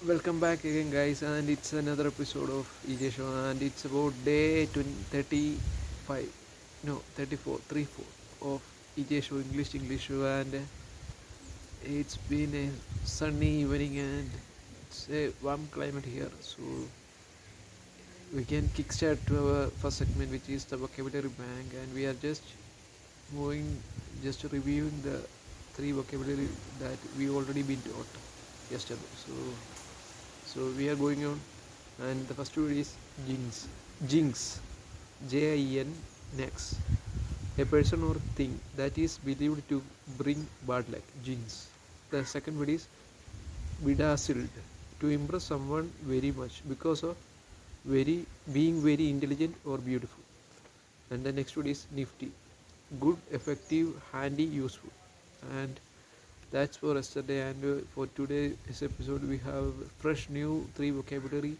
Welcome back again, guys, and it's another episode of EJ Show, and it's about day 35, no, 34, 34 of EJ Show, English Show, and it's been a sunny evening and it's a warm climate here, so we can kickstart to our first segment, which is the vocabulary bank, and we are just moving, just reviewing the three vocabulary that we already been taught yesterday. So we are going on, and the first word is jinx. Jinx, Jin, next. A person or thing that is believed to bring bad luck. Jinx. The second word is bedazzled, to impress someone very much because of very being very intelligent or beautiful. And the next word is nifty, good, effective, handy, useful. And that's for yesterday, and for today's episode we have fresh new three vocabulary,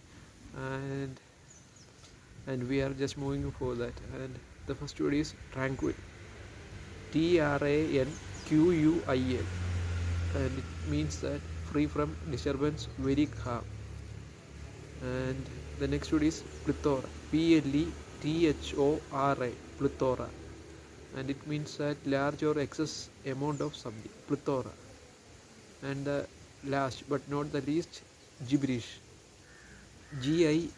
and we are just moving for that. And the first word is tranquil, Tranquil, and it means that free from disturbance, very calm. And the next word is plethora, Plethora, plethora, and it means that large or excess amount of something, plethora. And the last but not the least, gibberish, Gibberish,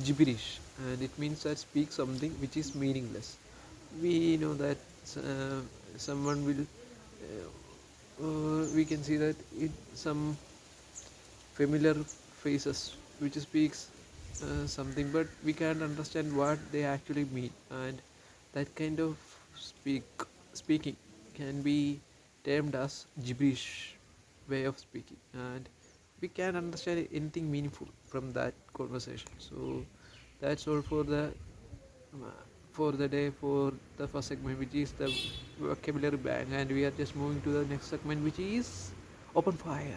gibberish, and it means that speak something which is meaningless. We know that uh, someone will, we can see that it some familiar faces which speaks something, but we can't understand what they actually mean, and that kind of speaking can be termed as gibberish way of speaking, and we can understand anything meaningful from that conversation. So that's all for the day, for the first segment, which is the vocabulary bang, and we are just moving to the next segment, which is open fire.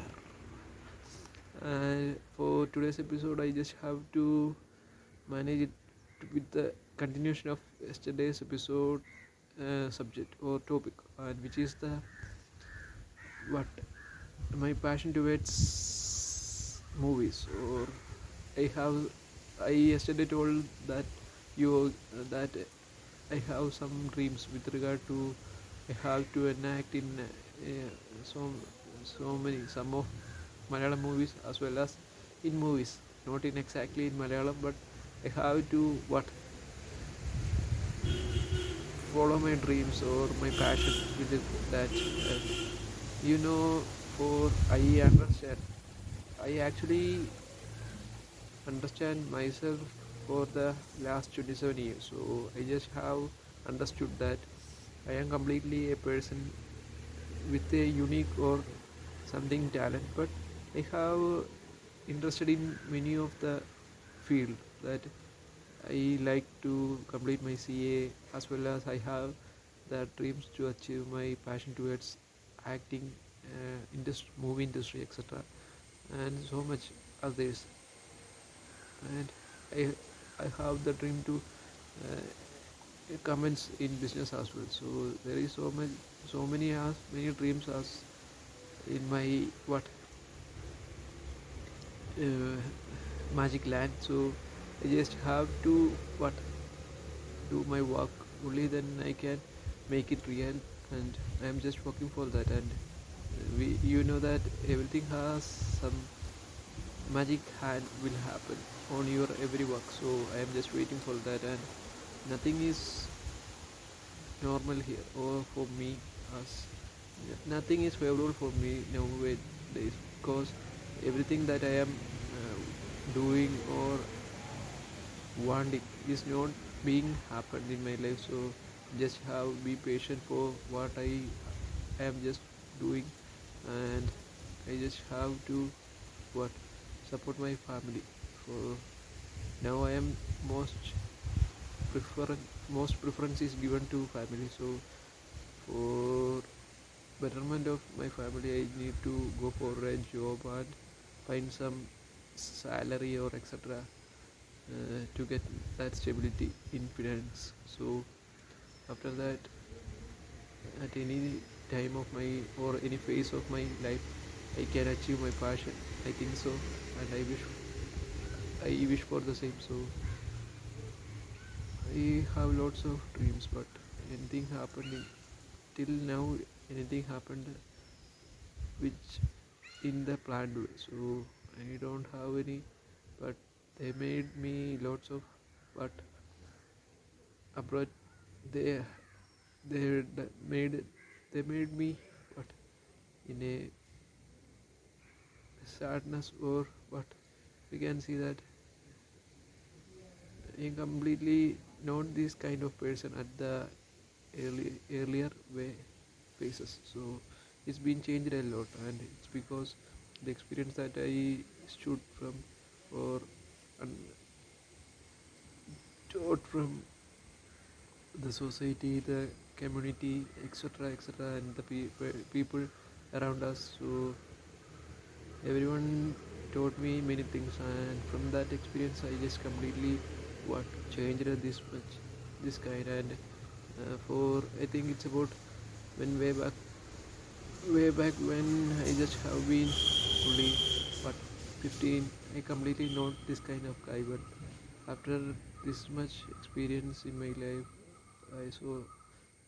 And for today's episode I just have to manage it with the continuation of yesterday's episode, subject or topic, and which is the what my passion towards movies. Or I have I yesterday told that you that I have some dreams with regard to I have to enact in so many some of Malayalam movies as well as in movies, not in exactly in Malayalam, but I have to what follow my dreams or my passion with that. You know, for I understand, I actually understand myself for the last 27 years. So I just have understood that I am completely a person with a unique or something talent, but I have interested in many of the field that I like to complete my CA, as well as I have the dreams to achieve my passion towards acting, movie industry, etc., and so much others. And I I have the dream to commence in business as well. So there is many dreams as in my what uh, magic land. So I just have to what do my work, only then I can make it real, and I am just working for that. And we you know that everything has some magic hand will happen on your every work. So I am just waiting for that, and nothing is normal here or for me, as nothing is favorable for me nowadays, because everything that I am doing or wanting is not being happened in my life. So just have be patient for what I am just doing, and I just have to what support my family. For now I am most prefer most preference is given to family. So for betterment of my family I need to go for a job and find some salary or etc., to get that stability in finance. So after that, at any time of my or any phase of my life, I can achieve my passion. I think so, and I wish for the same. So I have lots of dreams, but anything happened till now. Anything happened which in the planned way. So I don't have any, but they made me lots of, but abroad they they made they made me what in a sadness, or what we can see that I'm completely not this kind of person at the earlier way phases. So it's been changed a lot, and it's because the experience that I stood from, or and taught from the society, the community, etc., etc., and the people around us. So everyone taught me many things, and from that experience, I just completely what changed this much, this kind. And for I think it's about when way back when I just have been only what 15. I completely not this kind of guy, but after this much experience in my life, I saw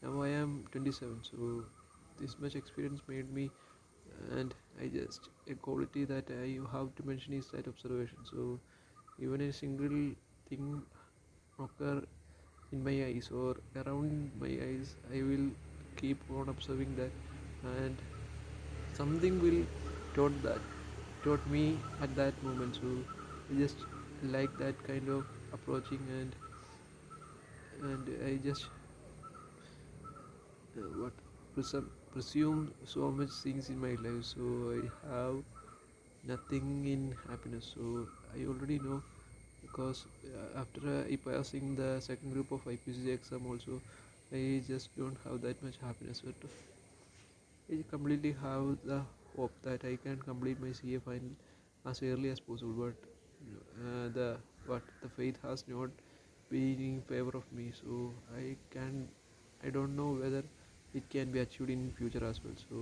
now I am 27. So this much experience made me, and I just a quality that I have to mention is that observation. So even a single thing occur in my eyes or around my eyes, I will keep on observing that, and something will taught me at that moment. So I just like that kind of approaching, and I just what presume so much things in my life. So I have nothing in happiness. So I already know, because after I passing the second group of IPCC exam also, I just don't have that much happiness. But I completely have the hope that I can complete my CA final as early as possible. But the the faith has not been in favor of me. So I don't know whether it can be achieved in future as well. So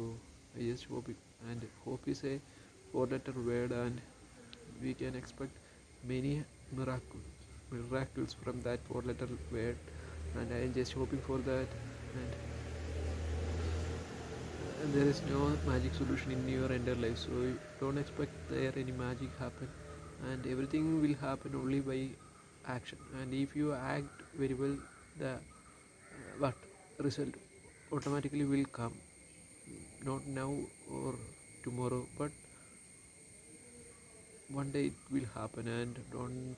I just hope it, and hope is a four-letter word, and we can expect many miracles from that four-letter word, and I am just hoping for that. And there is no magic solution in your entire life, so don't expect there any magic happen, and everything will happen only by action. And if you act very well, the what result automatically will come, not now or tomorrow, but one day it will happen. And don't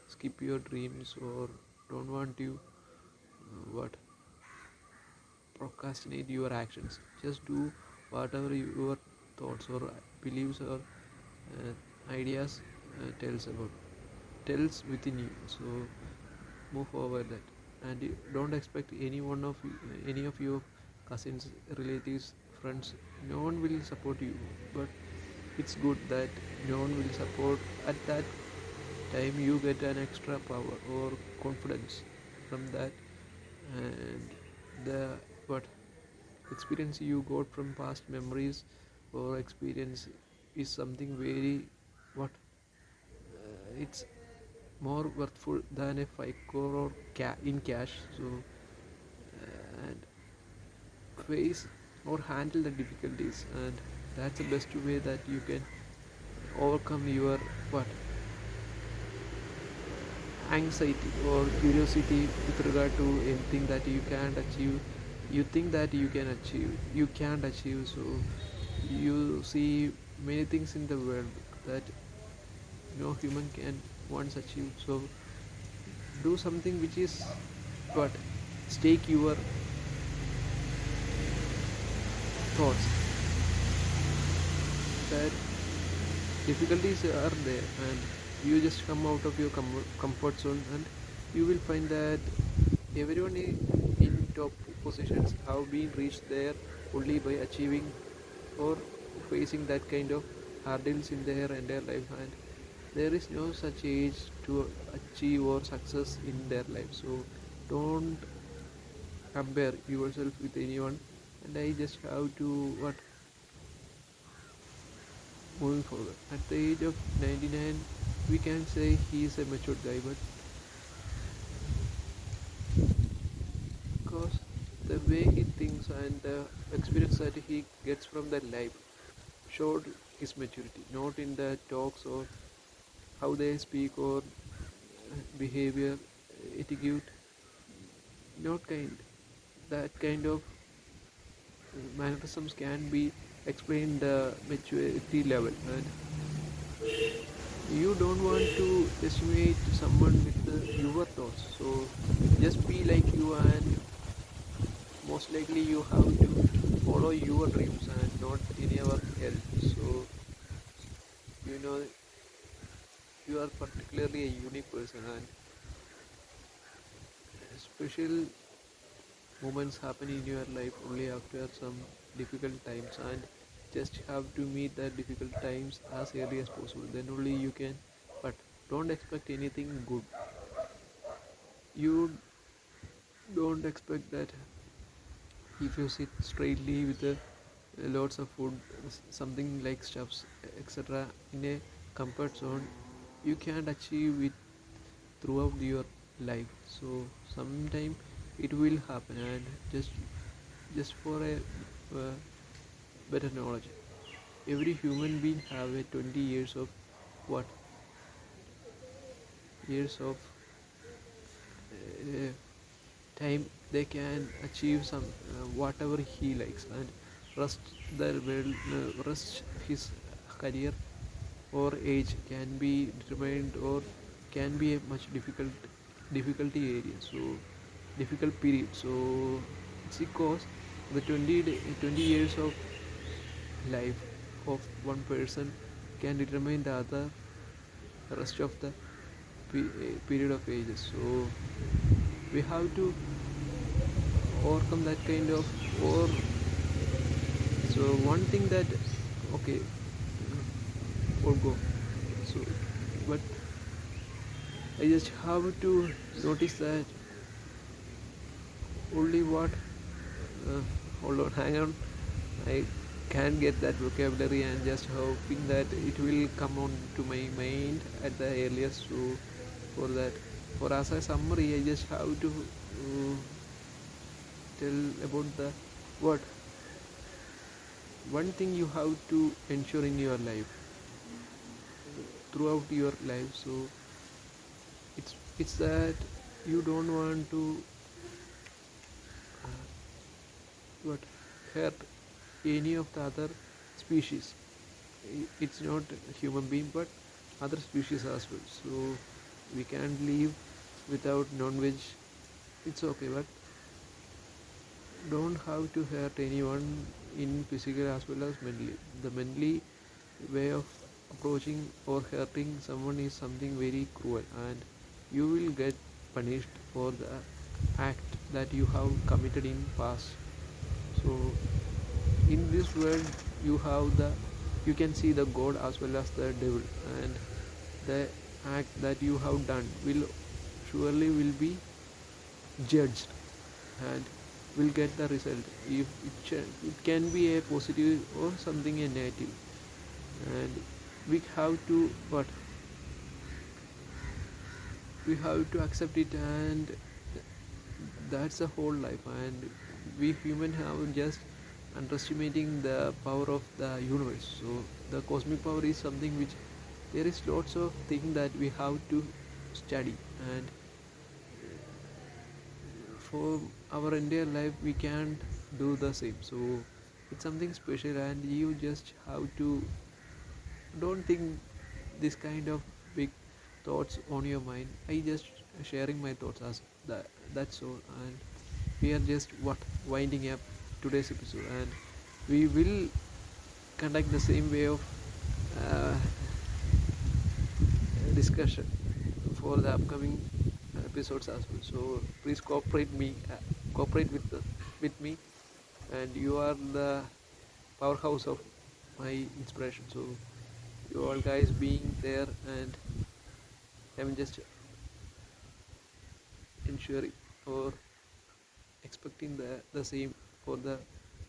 skip your dreams, or don't want to what procrastinate your actions. Just do whatever your thoughts or beliefs or ideas tells within you. So move forward that, and you don't expect any of your cousins, relatives, friends. No one will support you, but it's good that no one will support. At that time you get an extra power or confidence from that, and the what experience you got from past memories or experience is something very what it's more worthful than a 5 crore in cash. So and face or handle the difficulties, and that's the best way that you can overcome your what anxiety or curiosity with regard to anything that you can't achieve. You think that you can't achieve. So you see many things in the world that no human can once achieve. So do something which is what stake your thoughts, that difficulties are there, and you just come out of your comfort zone, and you will find that everyone in top positions have been reached there only by achieving or facing that kind of hurdles in their entire life, and there is no such age to achieve or success in their life. So don't compare yourself with anyone, and I just have to what moving forward. At the age of 99, we can say he is a matured guy, but because the way he thinks and the experience that he gets from the life showed his maturity, not in the talks or how they speak or behavior, etiquette, not kind. That kind of mannerisms can be explained the maturity level, and you don't want to estimate someone with your thoughts. So just be like you, and most likely you have to follow your dreams and not anyone else. So you know you are particularly a unique person, and special moments happen in your life only after some difficult times, and just have to meet the difficult times as early as possible, then only you can. But don't expect anything good. You don't expect that if you sit straightly with lots of food, something like stuffs, etc., in a comfort zone, you can't achieve it throughout your life. So sometime it will happen, and just for a uh, better knowledge, every human being have a 20 years of what years of time they can achieve some whatever he likes, and rest their rest his career or age can be determined or can be a much difficulty area, so difficult period. So it's because the 20 years of life of one person can determine the other rest of the period of ages. So we have to overcome that kind of, or so one thing that okay, or go. So but I just have to notice that only what uh, hold on, hang on, I can get that vocabulary, and just hoping that it will come on to my mind at the earliest. So for that, for as a summary, I just have to tell about the what one thing you have to ensure in your life throughout your life. So it's that you don't want to what hurt any of the other species. It's not human being, but other species as well. So we can't live without non-veg. It's okay, but don't have to hurt anyone in physical as well as mentally. The mentally way of approaching or hurting someone is something very cruel, and you will get punished for the act that you have committed in past. So in this world you can see the god as well as the devil, and the act that you have done will surely will be judged and will get the result. If it can be a positive or something a negative, and we have to what we have to accept it, and that's the whole life. And we human have just underestimating the power of the universe. So the cosmic power is something which there is lots of things that we have to study, and for our entire life we can't do the same. So it's something special, and you just have to don't think this kind of big thoughts on your mind. I just sharing my thoughts as that, that's all. And we are just what winding up today's episode, and we will conduct the same way of uh, discussion for the upcoming episodes as well. So please cooperate with me, and you are the powerhouse of my inspiration. So you all guys being there, and I'm just ensuring or expecting the same for the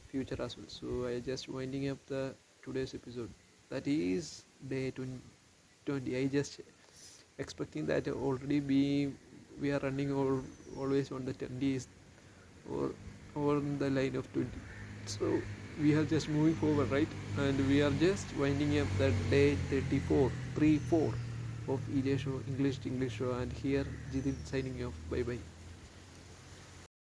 future as well. So I just winding up the today's episode. that is day 20. I just expecting that already we are running always on the 20s or on the line of 20. So we are just moving forward, right? And we are just winding up the day 34, 3 4 of EJ show, English Show, and here Jidin signing off. Bye bye.